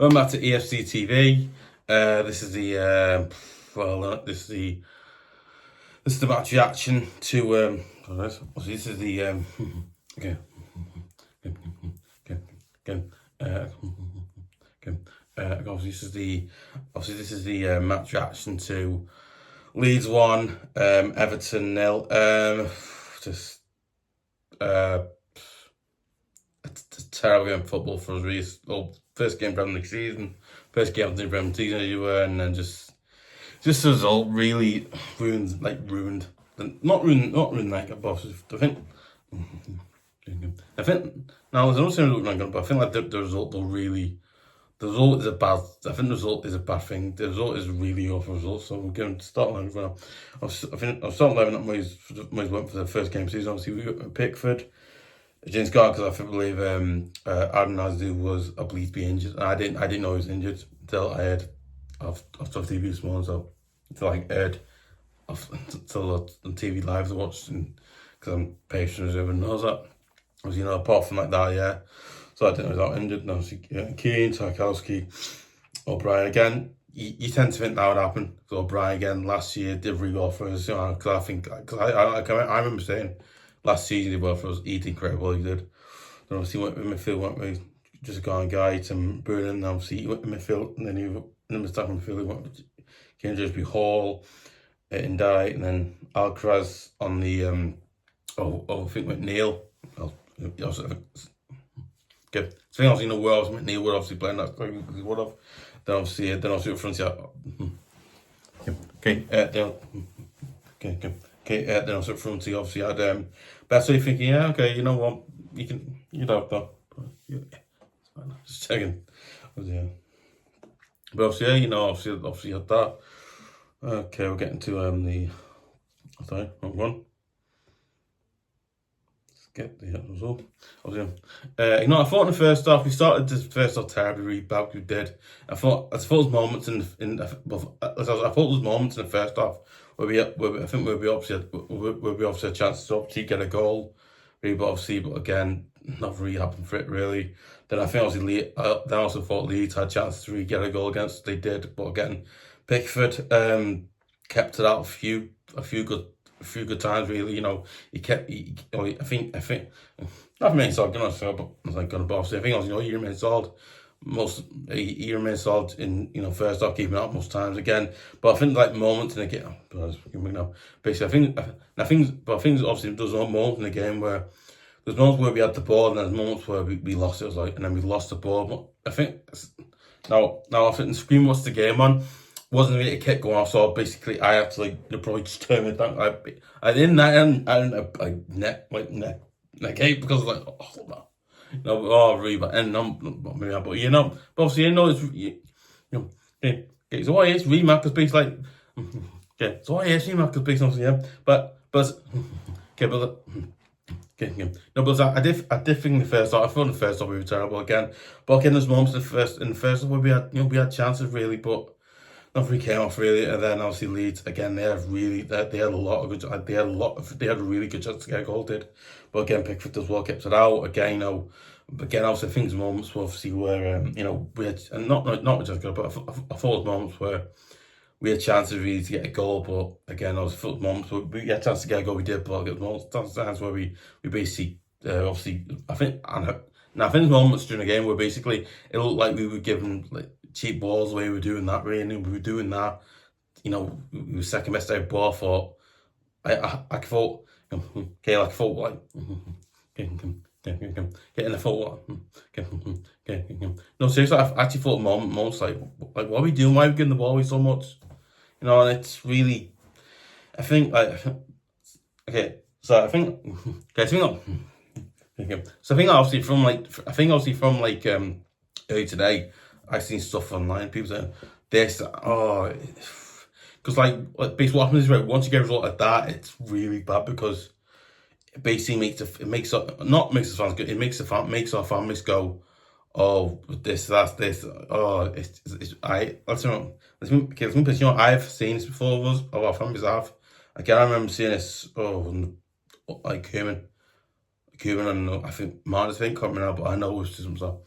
Welcome back to EFC TV. This is the this is the match reaction to this is the okay. Obviously this is the match reaction to Leeds 1, Everton 0. Just a terrible game of football for us. Really, first game Premier League season, first game of the Premier League season as you were, and then just the result really ruined. Not ruined like a boss. I think now there's no saying but I think like the result is a bad. I think the result is a bad thing. The result is a really awful result. So we're going to start line for now. I think I'll start lining up Moyes went for the first game of the season. Obviously we got Pickford. James Garner, because I believe Aaronson was I believe to be injured. And I didn't know he was injured until I heard off TV this morning. So until I heard until on TV live I watched, because I'm patient as everyone knows that. Because apart from like that, yeah. So I didn't know he was out injured. And obviously Keane, Tarkowski, Brien again. You tend to think that would happen. So Brien again last year did really well for us. Because I remember saying last season he did well for us. He did incredible. He did. Then obviously went in midfield, went with just gone Gueye to Brien. And obviously he went in midfield, and then he in the second midfield he went with Keane, Drewbury, Hall, Ndiaye, and then Alecarez on the I think with Neil. Okay. So obviously where else Neil would obviously play that because he would have. Then obviously up front then also up front he obviously had Beto thinking, yeah, okay, you know what, you'd have that. Just checking. Yeah. But obviously, yeah, obviously had that. Okay, we're getting to wrong one. Get the result. I thought in the first half we started the first half terribly, really bad. We did. I thought there was moments in the first half where we obviously had a chance to obviously get a goal, really, but again not really happened for it really. Then I think obviously then I also thought Leeds had a chance to really get a goal against. They did, but again Pickford kept it out a few good times really. I think not remained solid, but I think he remained solid he remains solid in first half, keeping up most times again. But I think like moments in the game, basically I think obviously there's no moments in the game where there's moments where we had the ball and there's moments where we lost it. And then we lost the ball. But I think now I think the screen was the game on. Wasn't really a kick going off, so basically I had to probably just turn it down. I didn't neck eight because I was like, oh really bad. And but obviously it's so why it's remark is based like so why it's remark is based obviously but I did think in the first half. I thought in the first half we were terrible again. But again, there's moments in the first half where we had chances really, but nothing came off really. And then obviously Leeds again, they had a really good chance to get a goal, did. But again, Pickford as well kept it out. Again, obviously things moments obviously where we had, and not just good, but I thought moments where we had chances really to get a goal. But again, I was felt moments where we had a chance to get a goal, we did, but times where we basically obviously I think there's moments during the game where basically it looked like we were giving cheap balls the way we were doing that really, and we were doing that. We were second best out ball. I thought getting the foot. No, seriously, I actually thought moments like what are we doing? Why are we getting the ball away so much? And it's really, I think obviously from early today, I've seen stuff online. People saying this, because basically what happens is once you get a result like that, it's really bad because it basically makes our families go, oh, that's this. Oh, I've seen this before. Of our families have. Again, I remember seeing this. Cumin, and I think Martin's thing coming out, but I know it was just himself.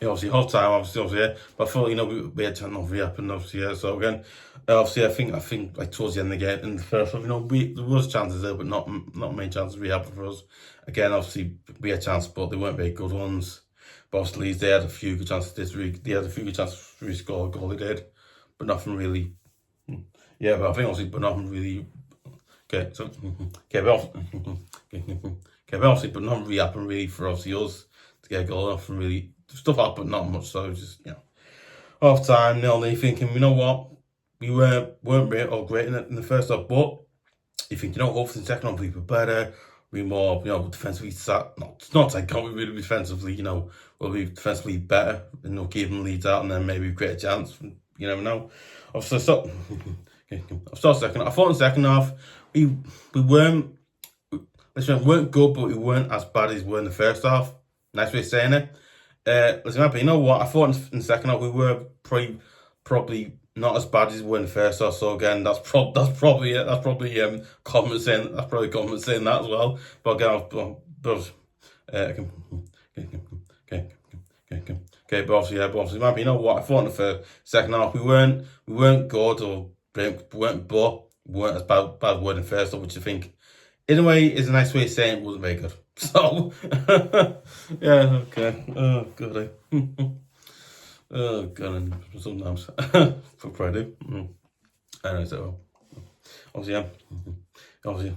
obviously half time, obviously, yeah. But I thought, we had to re-happen, obviously, yeah. So again, obviously, I think like towards the end of the game, in the first half, there was chances there, but not many chances re-happen for us. Again, obviously, we had chances, but they weren't very good ones. But obviously, Leeds, they had a few good chances. They had a few good chances to score a goal. They did, but nothing really. Yeah, but I think obviously, but nothing really. Okay, so but obviously, but nothing really happened really for obviously us to get a goal. Nothing really stuff happened, not much. So just half time, 0-0. Thinking, you know what, we weren't great or great in the first half, but you think, hopefully in the second half we were better. We more, defensively not like can't we really defensively, we'll be defensively better, keeping Leeds out, and then maybe create a chance. You never know. Obviously, second. I thought in the second half we weren't good, but we weren't as bad as we were in the first half. Nice way of saying it. But you know what? I thought in the second half we were probably not as bad as we were in the first half. So again, that's probably it. That's probably compensating. That's probably compensating that as well. But again, but obviously, you know what? I thought in the second half we weren't good or we weren't as bad word in the first half, which I think in a way is a nice way of saying it wasn't very good. So yeah, okay. Oh god. Oh god, sometimes for Friday. Anyway, so obviously around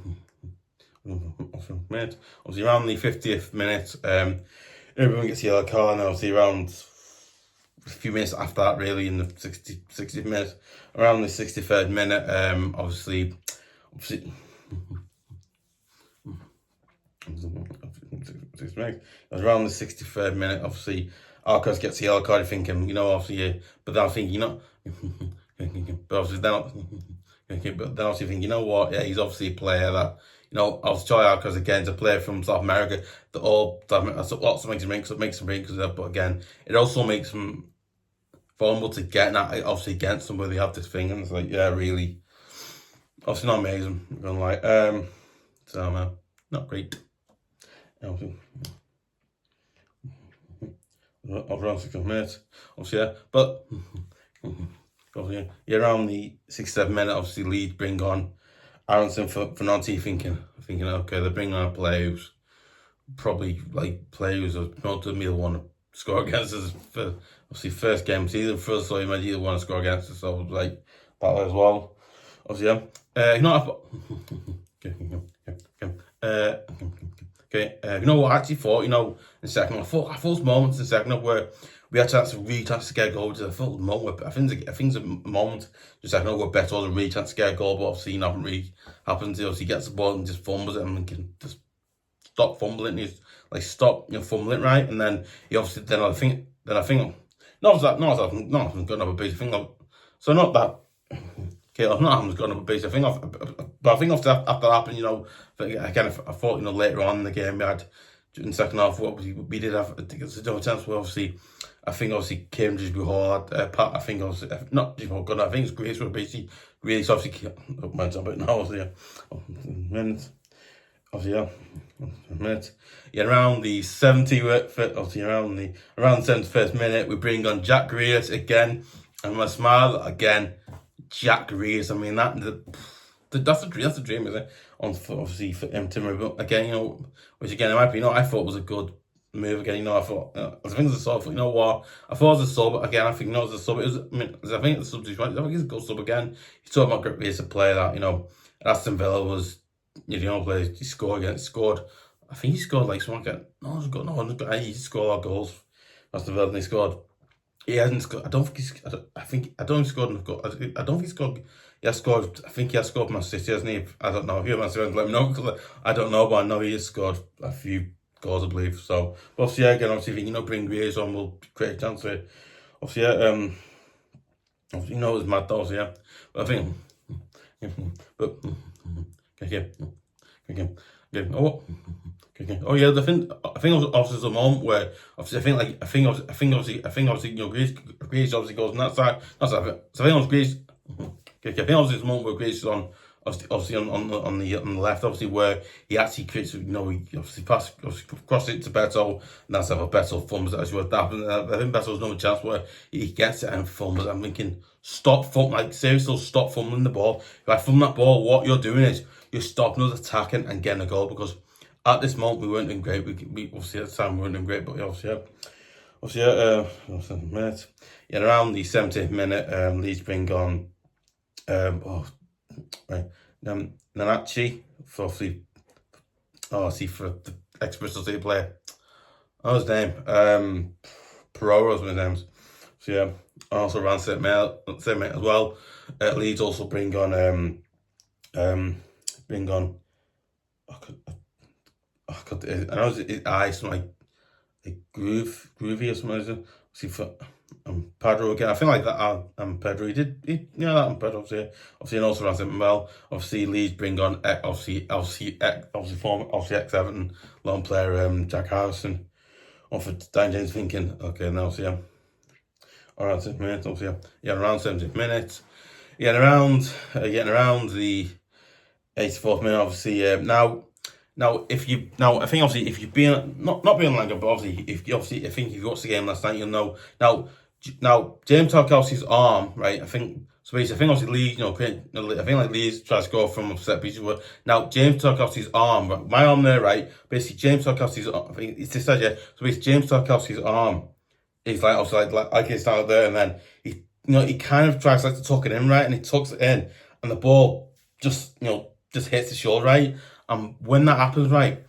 the 50th minute, everyone gets a yellow card, and obviously around a few minutes after that, really, in the 60th minute, around the 63rd minute, obviously around the 63rd minute, obviously Alecarez gets the yellow card. You're thinking, obviously, yeah, but then I think, but obviously then obviously think, you know what, yeah, he's obviously a player that, obviously Charlie Alecarez, again, is a player from South America that also makes him ring, but again, it also makes him vulnerable to getting that, obviously, against them where they have this thing, and it's like, yeah, really, obviously not amazing, I'm gonna lie, so, not great. Obviously, around 6 minutes, obviously, yeah, but obviously, yeah, around the 67th minute, obviously, Leeds bring on Aaronson for Nancy, thinking, okay, they're bringing on a player who's probably players not to me want to score against us for obviously first game season for us, so you might either want to score against us, so that as well. Obviously, you know what I actually thought, in the second half, I thought those moments in the second half where we had to really chance to get a goal. I felt the moment, I think it's a moment in the second half where Beto has a really chance to get a goal, but obviously nothing really happens. He obviously gets the ball and just fumbles it, and can just stop fumbling. He's stop fumbling, right? And then he obviously I think not having got another basic thing. So not that. Okay, I'm not having got another basic thing off, but I think after that happened, again, I thought later on in the game we had in the second half we did have a chance where obviously I think obviously Keane just hard. I think obviously not just good. I think it's Grace were basically really obviously went a bit now. Obviously, minutes. Obviously, minutes. Yeah, around the 70th, obviously around the 71st minute, we bring on Jack Grealish again, and my smile again. Jack Grealish. I mean that's a dream, isn't it? Obviously for him to move again, which again, in my opinion, I thought was a good move again. I thought, I think it's a sub. I thought it was a sub again. I think it was a sub. I think it's a substitution. I think it's a good sub again. He's talking about Grealish, a player that Aston Villa was. Player he scored against. I think he scored he scored a lot of goals. Aston Villa, and he scored. He hasn't scored. I don't think he scored enough goals. I don't think he scored. He has scored. I think he has scored Man City, hasn't he? I don't know. If you're Man City, let me know, because I don't know, but I know he has scored a few goals, I believe. So, obviously, yeah, again, obviously, bring Gueye on, will create a chance for it. Obviously, yeah, it's mad, obviously, yeah. But I think, Oh yeah, I think obviously there's a moment where obviously Grace obviously goes on that side. So I think obviously there's a moment where Grace is on obviously on the left, obviously where he actually creates, he obviously cross it to Beto, and that's how Beto fumbles it. Actually, what happened? I think Beto's another chance where he gets it and fumbles. I'm thinking, stop seriously, stop fumbling the ball. If I fumble that ball, what you're doing is you're stopping us attacking and getting a goal, because at this moment we weren't doing great. We obviously at the time we weren't doing great, but minute. Yeah, around the 70th minute, Leeds bring on nmcha for the for the ex-Bristol City player. What was his name? Piroe was his name. So yeah, also around same minute as well. Leeds also bring on I know it's ice, something like groovy or something. See for ampadu again. I feel like that ampadu. He that ampadu obviously and also around same well. Obviously Leeds bring on obviously ex-Everton long player Jack Harrison. On for Dan James, thinking, okay, now so around 70 minutes, obviously around 70 minutes. Getting around the 84th minute, obviously. Now, I think obviously if you've been not being like, but obviously I think if you watched the game last night, you'll know. Now James Tarkowski's arm, right? I think so. Basically, I think obviously Leeds, I think like Leeds tries to go from a set piece. Now James Tarkowski's arm, my arm there, right? Basically, James Tarkowski's, I think it's this side, yeah. So basically, James Tarkowski's arm is like obviously like it's out there, and then he kind of tries to tuck it in, right? And he tucks it in, and the ball just hits the shoulder, right? And when that happens, right,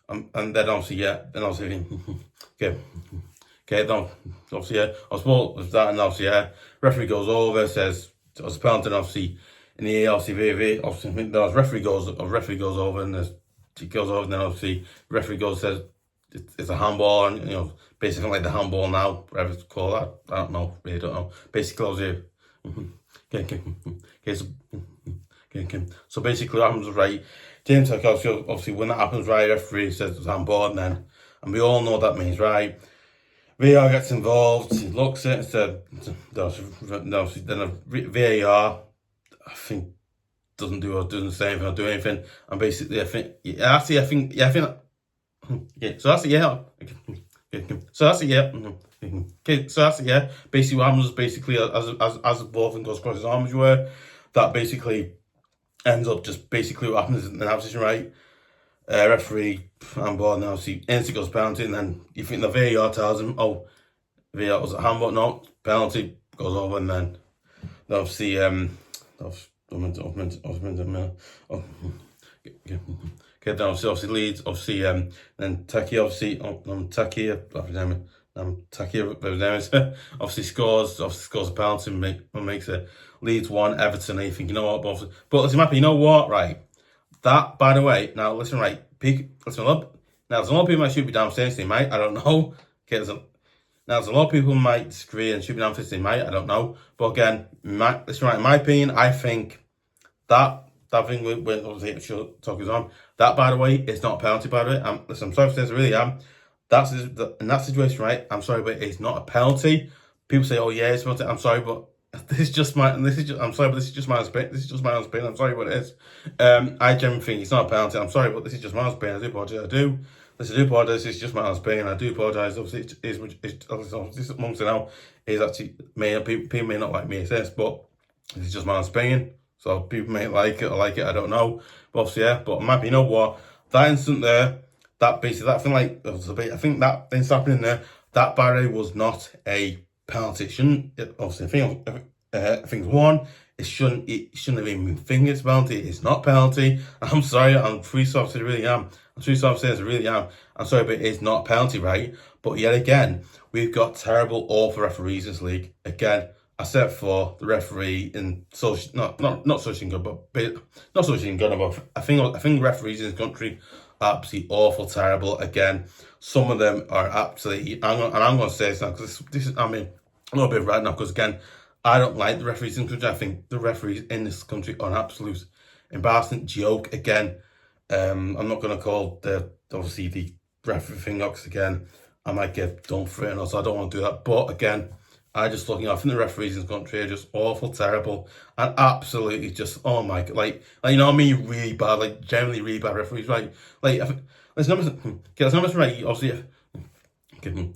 and then obviously then obviously I suppose that, and obviously referee goes over, says it was a penalty, and obviously in the EFC obviously the referee goes over, and he goes over, and then obviously referee says it's a handball, and basically like the handball now, whatever it's called, I don't know, really don't know. Basically, obviously, so basically what happens is, right, James Tarkowski, obviously when that happens, right, referee says it's handball, and we all know what that means, right? VAR gets involved, he looks at it, then a VAR, I think, doesn't say anything or do anything, and basically I think so that's it, yeah. So that's it, yeah. Okay, so that's it, yeah. Basically what happens is, basically as the ball thing goes across his arm, as you were, that basically ends up just basically what happens in that position, right? Referee handball, now see instantly goes penalty, and then you think the VAR tells him, oh, VAR was a handball, no, penalty, goes over, and then obviously okay, then obviously Leeds, obviously then Taki, obviously obviously scores a penalty and makes it Leeds 1, Everton 8. You think, but listen, Mappy, you know what, right? That, by the way, now listen, right, listen up. Now there's a lot of people might shoot me down seriously, mate. I don't know. Okay, there's a lot of people who might disagree and shoot me down seriously, mate. I don't know. But again, listen, right, in my opinion, I think that thing with obviously talking on, that, by the way, is not a penalty, by the way. Listen, I'm sorry for this, I really am. In that situation, right, I'm sorry, but it's not a penalty. People say, oh yeah, it's a penalty. I'm sorry, but I'm sorry, but this is just my opinion. I'm sorry, but it is. I generally think it's not a penalty. I'm sorry, but this is just my opinion. I do apologise. I do apologise. It's just my opinion. I do apologise. Obviously, this amongst it now is actually people may not like me as this, but this is just my opinion. So people may like it or like it. I don't know. But obviously, yeah. But I'm happy. You know what? That instant there, that basically that thing, like I think that thing's happening there. That barrier was not a penalty. It shouldn't. Obviously, I think one, it shouldn't have even been thinking it's penalty. It's not penalty. I'm sorry. I'm free soft. I really am. I'm free soft. I really am. I'm sorry, but it's not penalty, right? But yet again, we've got terrible, awful referees in this league. Again, I said for the referee in not social good, but not social good. But I think referees in this country are absolutely awful, terrible. Again, some of them are absolutely. I'm going to say this now, because this is. I mean, a little bit right now, because again, I don't like the referees in this country. I think the referees in this country are an absolute embarrassing joke. Again, I'm not going to call the referee thing up, because again, I might get done for it, and also I don't want to do that. But again, I just look, I think the referees in this country are just awful, terrible, and absolutely just, oh my god, like you know what I mean, really bad, like generally really bad referees, right? Like, let's not right, obviously. Listen,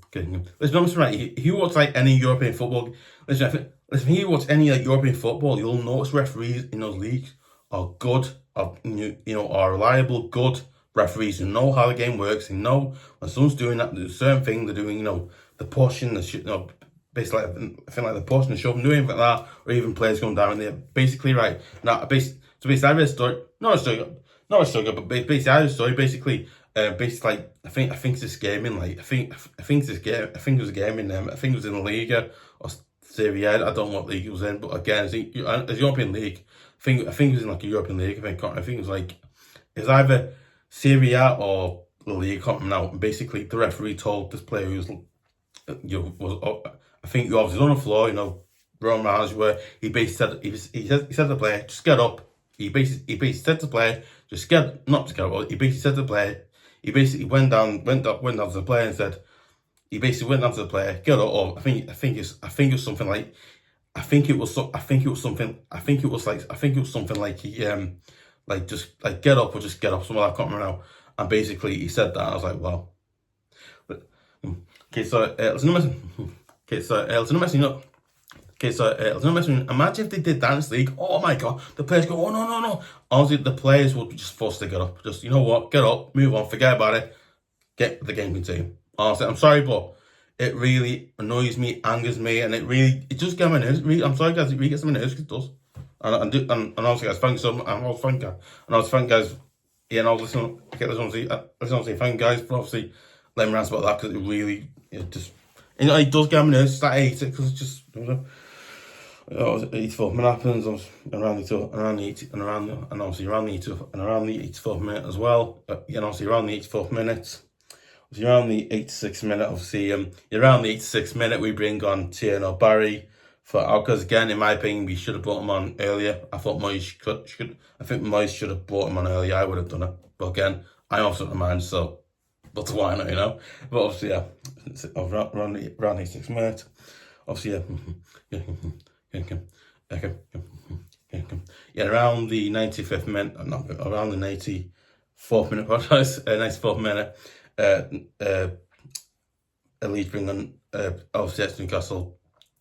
I'm right. If you watch like any European football, if you watch any like European football, you'll notice referees in those leagues are good, are reliable, good referees who know how the game works. They know when someone's doing that, there's a certain thing they're doing. The pushing, basically, I think like the pushing, the shoving, doing anything like that, or even players going down there. Basically, right now, so basically, I read a story, not a story, but basically, I read a story, basically. Basically, like, I think it's this game in like I think it was a game in I think it was in the Liga or Serie A. I don't know what league it was in, but again, it's a European league. I think it was in like a European league. I think it was either Serie A or the league. I can't remember now. And basically, the referee told this player who was I think he obviously on the floor. Wrong rounds where he basically he said to the player, just get up. He basically said to the player, not to get up. He basically said to the player. He basically went down to the player and said, he basically went down to the player, get up. Or I think it was something like, he like just like get up or just get up. Something like, I can't remember now. And basically he said that. I was like, wow. But, okay, so imagine if they did that in this league. Oh my god, the players go, oh no. Honestly, the players would be just forced to get up. Just, you know what, get up, move on, forget about it, get the game continued. Honestly, I'm sorry, but it really annoys me, angers me, and it just gets my nerves. I'm sorry, guys, it really gets my nerves, it does. And also, guys, thank you so much. And I was thank guys. Yeah, and I was listening. Okay, thank you guys for obviously letting me rant about that, because it does get my nerves. I hate it because it's just, 84th minute happens, around the 84th minute as well. And obviously around the 84th minute, around the 86th minute, obviously around the 86th minute we bring on Barry for Alecarez again. In my opinion, we should have brought him on earlier. I thought Moyes should have brought him on earlier. I would have done it, but again, I'm also the man, so. But why not, But obviously, yeah, around the 86th minute, obviously, yeah, around the 95th minute, around the 94th minute, 94th minute, Leeds bring on, obviously, it's Newcastle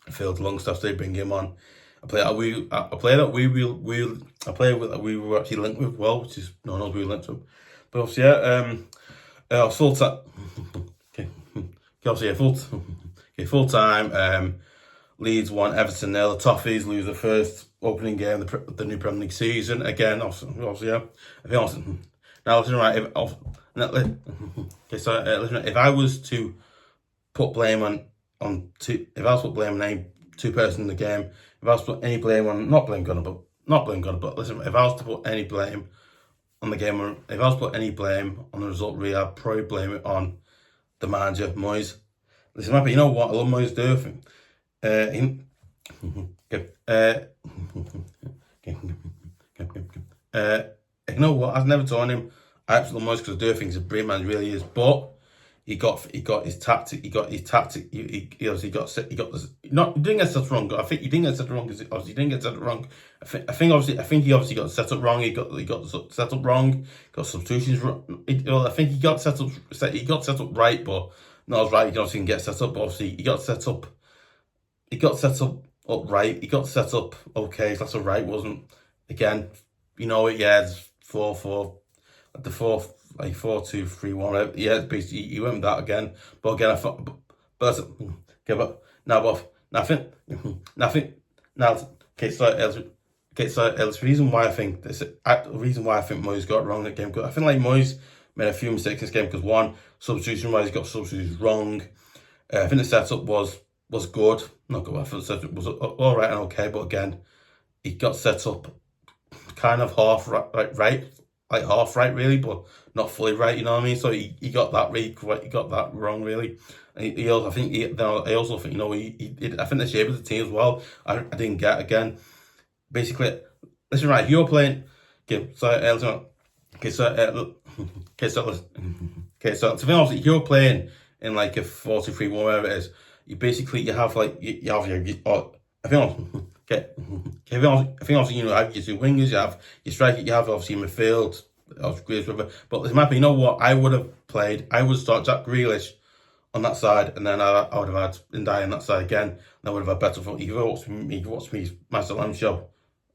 field longstaff, they bring him on. A player that we were actually linked with well, which is no one knows we were linked with. But obviously, yeah, full time. Full time. Leeds 1, Everton 0. The Toffees lose the first opening game of the new Premier League season. Again, obviously, yeah. Now, listen, right. If I was to put blame on two persons in the game, if I was to put any blame on, not blame Gunner, but listen, if I was to put any blame on the game, if I was to put any blame on the result, really, I'd probably blame it on the manager, Moyes. Listen, you know what? I love Moyes do. You know what? I've never told him I absolutely love Moyes because I do think he's a brilliant man, he really is. But he got his tactic. He obviously got this. Not, he didn't get set up wrong. I think he didn't get set up wrong because obviously he didn't get set up wrong. I think he obviously got set up wrong. He got set up wrong. Got substitutions wrong. I think he got set up right, but not as right. He obviously can get set up. But obviously he got set up. He got set up right. He got set up okay. So that's alright. Wasn't again. Yeah, it's 4-4. The fourth. Like 4-2-3-1, yeah. Basically, he went with that again. But again, I thought, the reason why I think Moyes got it wrong in that game. Because I think like Moyes made a few mistakes in this game. Because one, substitution wise, he got substitutions wrong. I think the setup was good. Not good. I thought the setup was all right and okay. But again, he got set up kind of half right. Like half right, really, but not fully right. You know what I mean? So he got that right. He got that wrong, really. And I also think I think the shape of the team as well. I didn't get again. Basically, listen, right. You're playing. Okay, so to be honest, you're playing in like a 4-2-3-1, whatever it is. you basically you have like you have your I think okay. I think obviously you have your two wingers, you have your striker, you have obviously your midfield, obviously, but listen, Mappy, you know what? I would start Jack Grealish on that side, and then I would have had Ndiaye on that side again, and I would have had Beto. You watched me Master Lamb show.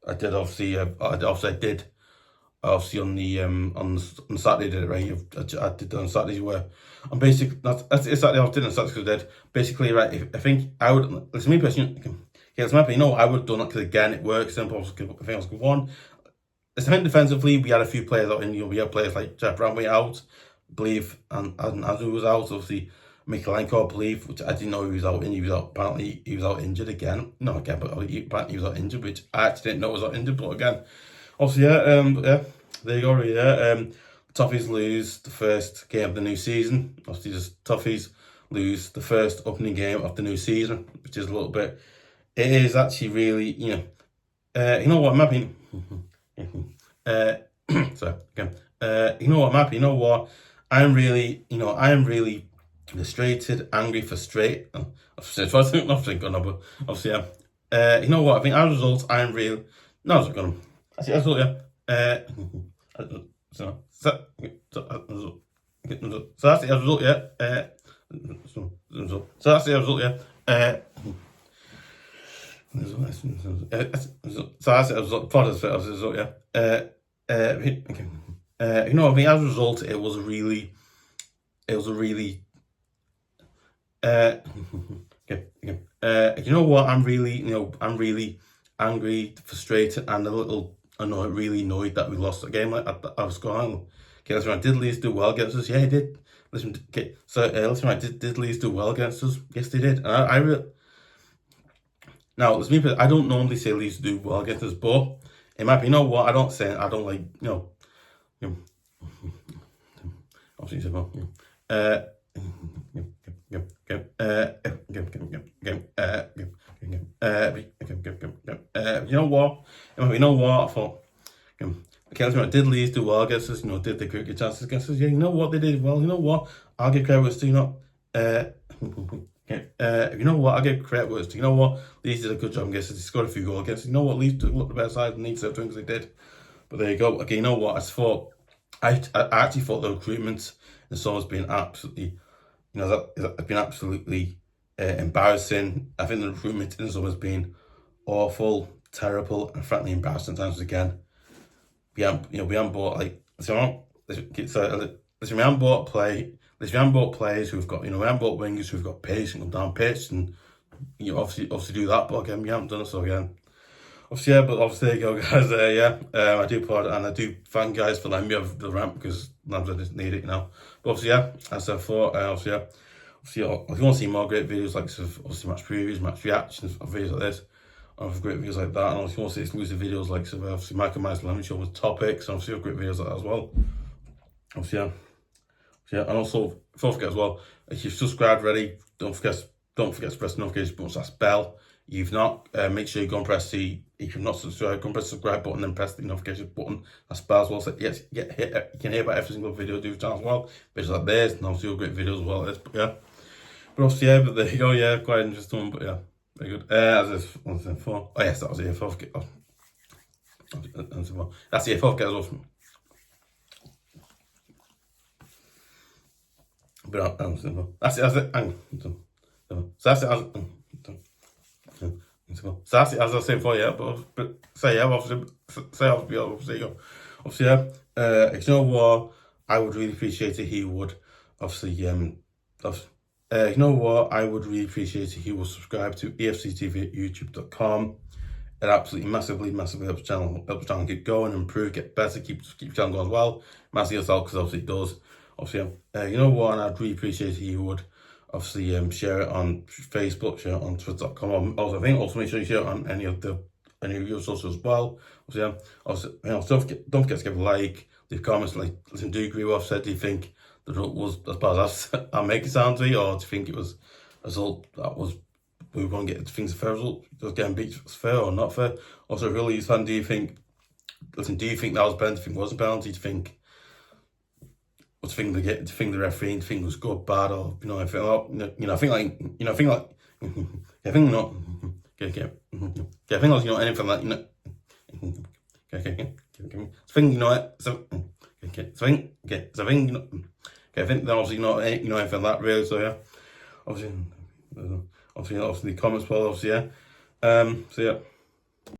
I did obviously on Saturday, did it right? I did it on Saturdays where I'm basically that's exactly what I did on Saturdays. I did basically right. I think I would listen. Me personally, yeah, it's Mappy. You know, I would have done that because again, it works. Simple. I think I was good one. I think defensively, we had a few players out, and we had players like Jeff Bramway out, I believe, and Azu was out. Obviously, Mikalenko, I believe, which I didn't know he was out. And he was out. Apparently, he was out injured again. Not again, but apparently he was out injured, which I actually didn't know was out injured. But again, obviously, yeah, there you go. Yeah, Toffees lose the first game of the new season. Obviously, just Toffees lose the first opening game of the new season, which is a little bit. It is actually really, you know what, I'm happy. Sorry, again. You know what, I'm happy. You know what, I am really frustrated, angry, frustrated. Obviously, yeah. You know what, I think as a result, I am real. No, it's gonna. As a result, yeah. So that's the result, yeah. So that's the result, yeah. So that's a result. Yeah. You know, I mean, as a result, it was a really. You know what? I'm really angry, frustrated, and a little annoyed. Really annoyed that we lost the game. Like I was going. Okay, listen, right, did Leeds do well against us? Yeah, he did. Listen, okay, so listen, right, did Leeds do well against us? Yes, they did. And I really. Now, it's me, but I don't normally say Leeds do well against us, but it might be, you know what, I don't like, obviously, you know what, I thought, okay, listen, did Leeds do well against us? Did they create chances against us? Yeah, you know what, they did well. You know what, I'll give credit to, you know what, I'll give credit words to. You know what, Leeds did a good job against us. They scored a few goals against us. You know what, Leeds looked the better side and Leeds doing as they did. But there you go. Okay, you know what, I actually thought the recruitment in the summer has been absolutely, that's been absolutely embarrassing. I think the recruitment in the summer has been awful, terrible, and frankly embarrassing times again. We haven't bought we haven't bought players who've got, we haven't bought wingers who've got pace and come down pitch, and obviously do that. But again, we haven't done it. So again, obviously, yeah. But obviously, there you go, guys. I do applaud and I do thank guys for letting me have the ramp because I didn't need it, But obviously, yeah. As I thought, obviously, if you want to see more great videos like obviously match previews, match reactions, videos like this, of great videos like that, and if you want to see exclusive videos like obviously Michael Myers Lemon Show with topics, and obviously great videos like that as well. Obviously, yeah. Yeah, and also don't forget as well, if you've subscribed already, don't forget to press the notification button, so that's bell. If not, make sure you go and press if you've not subscribed, go and press the subscribe button, then press the notification button. That's bell as well. So yes, you can hear about every single video I do channel as well. Videos like this, and obviously great videos as well. But yeah, but obviously yeah, but there you go. Yeah, quite interesting one, but yeah, very good. As if 1.4. Oh yes, that was the EFC. That's the EFC as well. But that's it. So that's it, as I was saying before, yeah. But say yeah, obviously, yeah. You know what? I would really appreciate it. He would obviously, you know what? I would really appreciate it. He will subscribe to EFC TV at YouTube.com. It absolutely massively helps the channel keep going, improve, get better, keep the channel going as well. Massively yourself because obviously it does. Obviously, you know what, and I'd really appreciate if you would obviously share it on Facebook, share it on Twitter.com. Also, make sure you share it on any of your socials as well. Obviously, don't forget to give a like, leave comments. Like, listen, do you agree with what I've said? Do you think the result was as bad as I make it sound to you, or do you think it was a result that was we were going to get things a fair result? Just getting beat was fair or not fair? Also, really, fan, do you think that was a penalty? Do you think it was a penalty? Do you think? Do you think the referee think was good, bad, or anything like, I think I think not. Okay. I think also not anything like you know. Okay. I think you know it. So okay. So I think you know. Okay. I think they're obviously not you know anything like that really. So yeah. Obviously the comments well. Obviously yeah. So yeah.